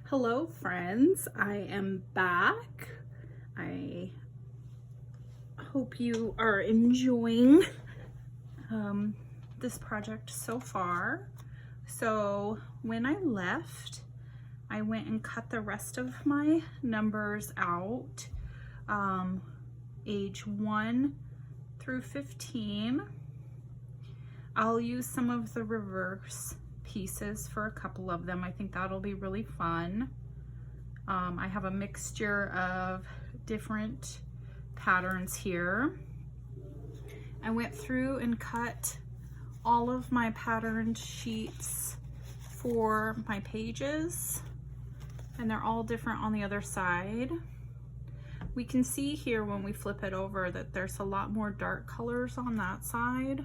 Hello friends, I am back. I hope you are enjoying this project so far. So when I left, I went and cut the rest of my numbers out, age 1 through 15. I'll use some of the reverse pieces for a couple of them. I think that'll be really fun. I have a mixture of different patterns here. I went through and cut all of my patterned sheets for my pages, and they're all different on the other side. We can see here when we flip it over that there's a lot more dark colors on that side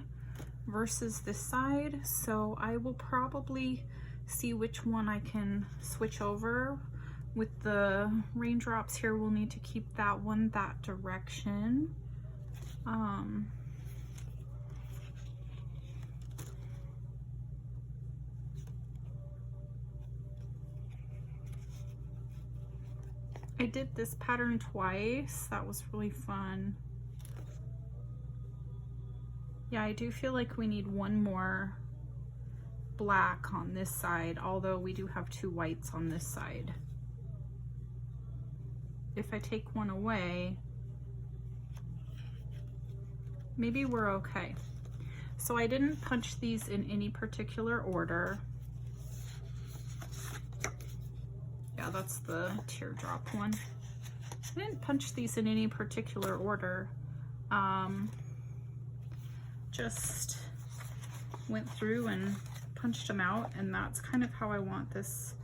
versus this side, so I will probably see which one I can switch over. With the raindrops here, we'll need to keep that one that direction. I did this pattern twice. That was really fun. Yeah, I do feel like we need one more black on this side, although we do have 2 whites on this side. If I take one away, maybe we're okay. So I didn't punch these in any particular order. Yeah, that's the teardrop one. I didn't punch these in any particular order. Just went through and punched them out, and that's kind of how I want this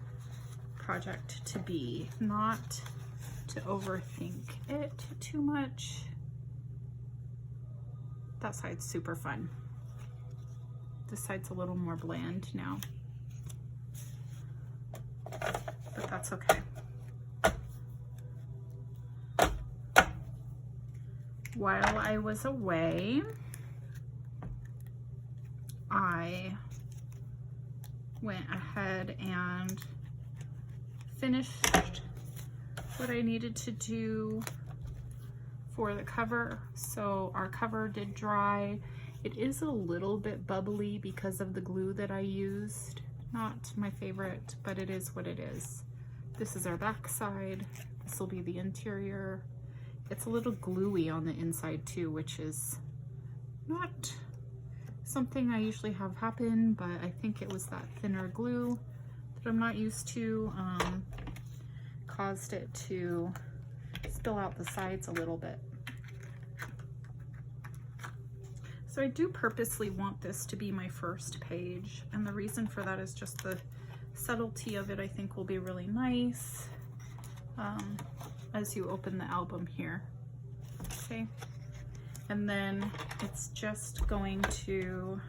project to be. Not to overthink it too much. That side's super fun. This side's a little more bland now, but that's okay. While I was away, I went ahead and finished what I needed to do for the cover. So our cover did dry. It is a little bit bubbly because of the glue that I used. Not my favorite, but it is what it is. This is our back side. This will be the interior. It's a little gluey on the inside too, which is not something I usually have happen, but I think it was that thinner glue that I'm not used to caused it to spill out the sides a little bit. So I do purposely want this to be my first page, and the reason for that is just the subtlety of it. I think will be really nice as you open the album here. Okay, and then it's just going to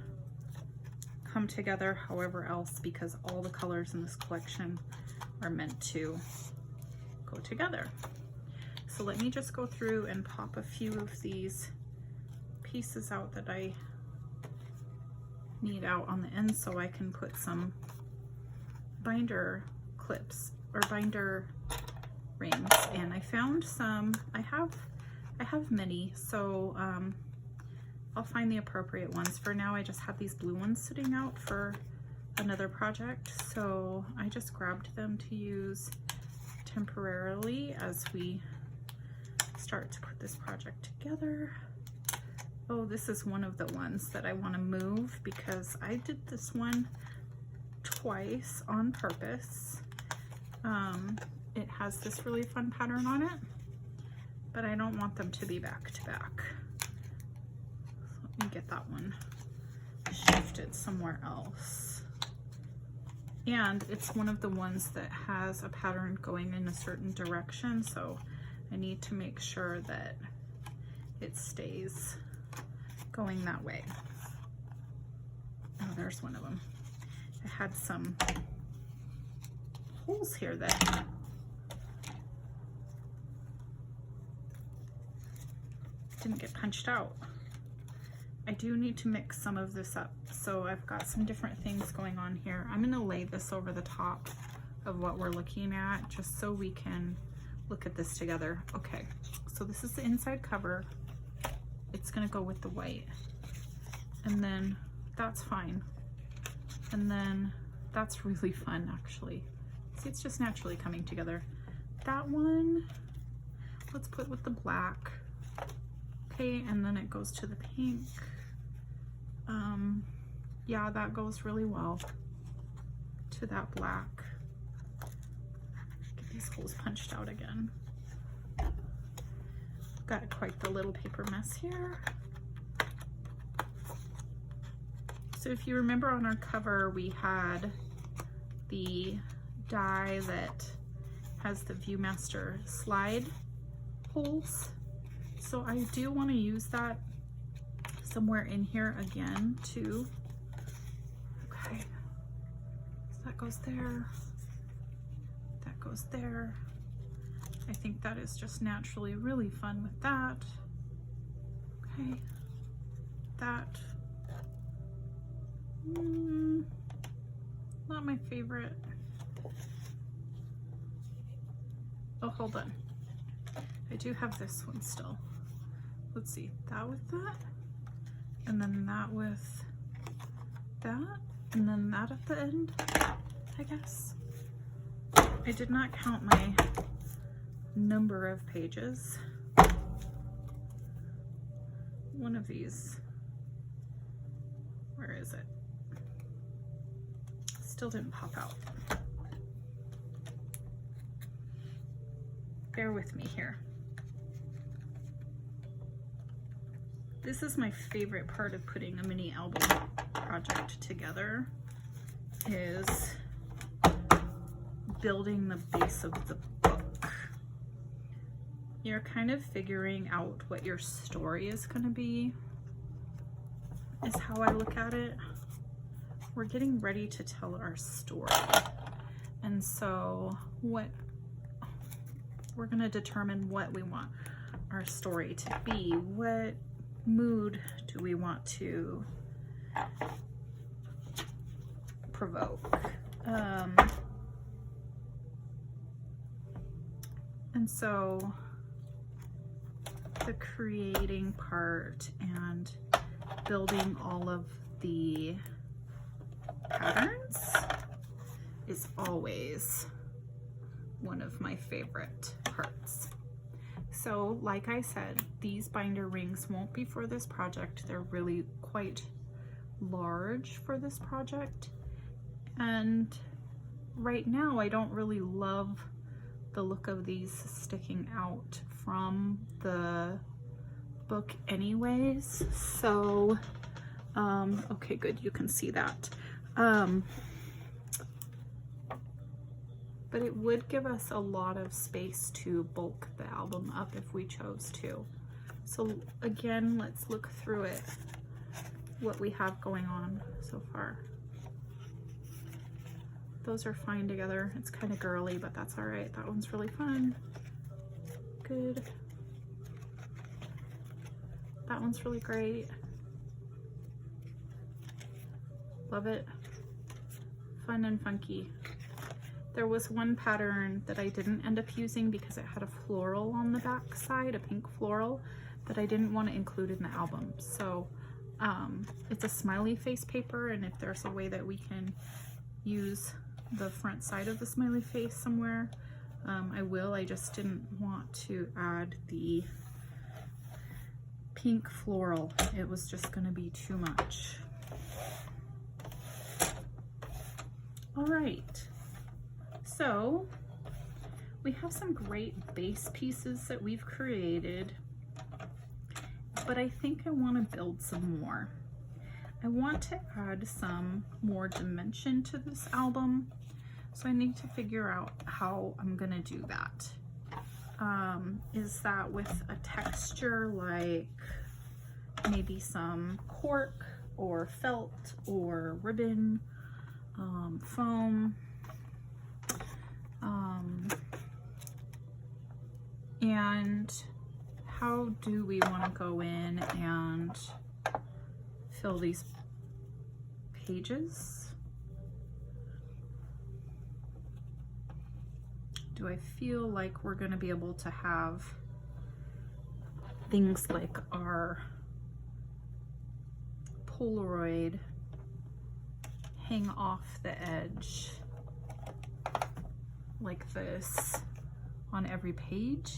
come together however else, because all the colors in this collection are meant to go together. So let me just go through and pop a few of these pieces out that I need out on the end so I can put some binder clips or binder rings. And I found some. I have many, so I'll find the appropriate ones. For now I just have these blue ones sitting out for another project, so I just grabbed them to use temporarily as we start to put this project together. Oh, this is one of the ones that I want to move because I did this one twice on purpose. It has this really fun pattern on it, but I don't want them to be back to back. So let me get that one shifted somewhere else. And it's one of the ones that has a pattern going in a certain direction, so I need to make sure that it stays going that way. Oh, there's one of them. I had some holes here that didn't get punched out. I do need to mix some of this up, so I've got some different things going on here. I'm going to lay this over the top of what we're looking at, just so we can look at this together. Okay, so this is the inside cover. It's gonna go with the white. And then that's fine. And then that's really fun, actually. See, it's just naturally coming together. That one, let's put with the black. Okay, and then it goes to the pink. Yeah, that goes really well to that black. Get these holes punched out again. Got quite the little paper mess here. So if you remember on our cover, we had the die that has the Viewmaster slide holes. So I do want to use that somewhere in here again too. Okay, so that goes there, that goes there. I think that is just naturally really fun with that. Okay, that, not my favorite. Oh, hold on. I do have this one still. Let's see, that with that, and then that with that, and then that at the end, I guess. I did not count my number of pages. One of these, where is it? Still didn't pop out. Bear with me here. This is my favorite part of putting a mini album project together, is building the base of the book. You're kind of figuring out what your story is going to be, is how I look at it. We're getting ready to tell our story. And so we're going to determine what we want our story to be. What mood do we want to provoke? And so the creating part and building all of the patterns is always one of my favorite parts. So like I said, these binder rings won't be for this project. They're really quite large for this project. And right now I don't really love the look of these sticking out from the book anyways. So, okay, good, you can see that. But it would give us a lot of space to bulk the album up if we chose to. So again, let's look through it, what we have going on so far. Those are fine together. It's kind of girly, but that's all right. That one's really fun. Good. That one's really great. Love it. Fun and funky. There was one pattern that I didn't end up using because it had a floral on the back side, a pink floral, that I didn't want to include in the album. So it's a smiley face paper, and if there's a way that we can use the front side of the smiley face somewhere, I will. I just didn't want to add the pink floral. It was just going to be too much. All right. So we have some great base pieces that we've created, but I think I want to build some more. I want to add some more dimension to this album, so I need to figure out how I'm gonna do that. Is that with a texture like maybe some cork or felt or ribbon, foam, and how do we want to go in and fill these pages? do I feel like we're going to be able to have things like our Polaroid hang off the edge like this on every page?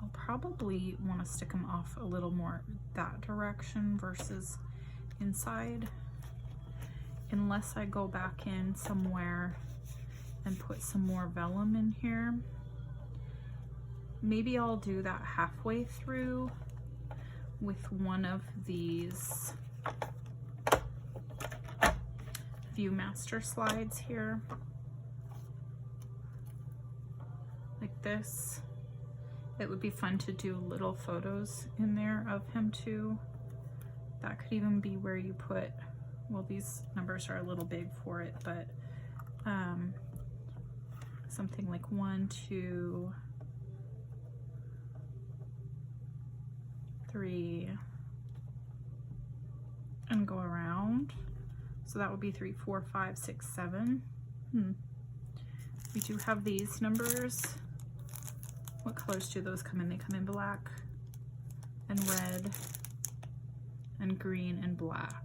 I'll probably want to stick them off a little more that direction versus inside, unless I go back in somewhere and put some more vellum in here. Maybe I'll do that halfway through with one of these Viewmaster slides here, like this. It would be fun to do little photos in there of him too. That could even be where you put, well, these numbers are a little big for it, but something like 1, 2, 3, and go around. So that would be 3, 4, 5, 6, 7. We do have these numbers. What colors do those come in? They come in black and red and green and black.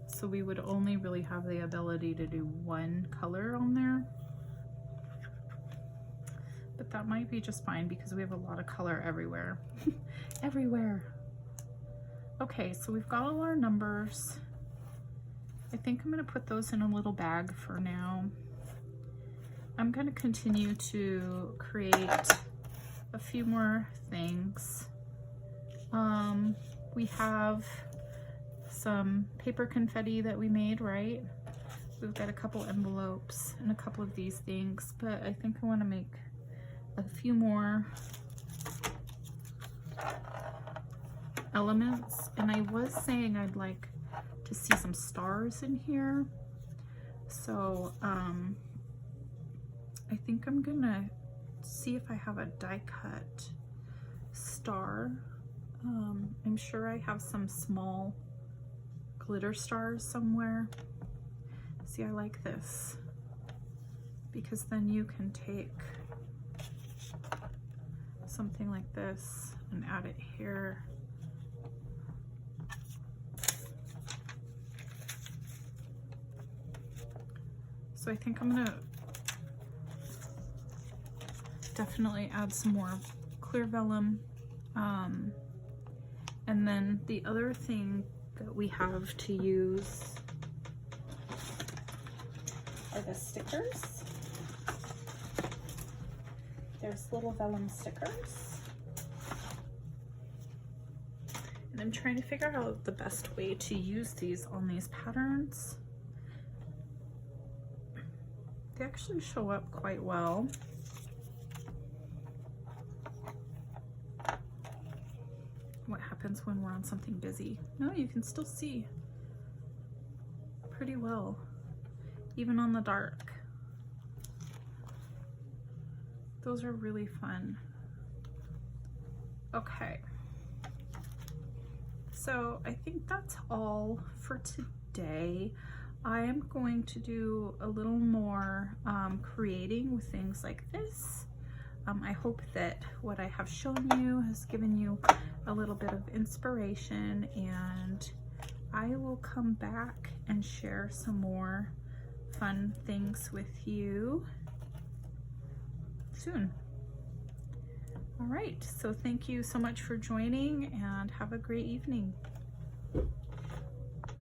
So we would only really have the ability to do one color on there. But that might be just fine because we have a lot of color everywhere. Everywhere. Okay, so we've got all our numbers. I think I'm going to put those in a little bag for now. I'm going to continue to create a few more things. We have some paper confetti that we made, right? We've got a couple envelopes and a couple of these things, but I think I want to make a few more elements. And I was saying I'd like to see some stars in here. So I think I'm gonna see if I have a die cut star. I'm sure I have some small glitter stars somewhere. See, I like this because then you can take something like this and add it here. So I think I'm gonna definitely add some more clear vellum. And then the other thing that we have to use are the stickers. There's little vellum stickers. And I'm trying to figure out the best way to use these on these patterns. They actually show up quite well. What happens when we're on something busy? No, you can still see pretty well, even on the dark. Those are really fun. Okay, so I think that's all for today. I am going to do a little more creating with things like this. I hope that what I have shown you has given you a little bit of inspiration, and I will come back and share some more fun things with you soon. All right, so thank you so much for joining and have a great evening.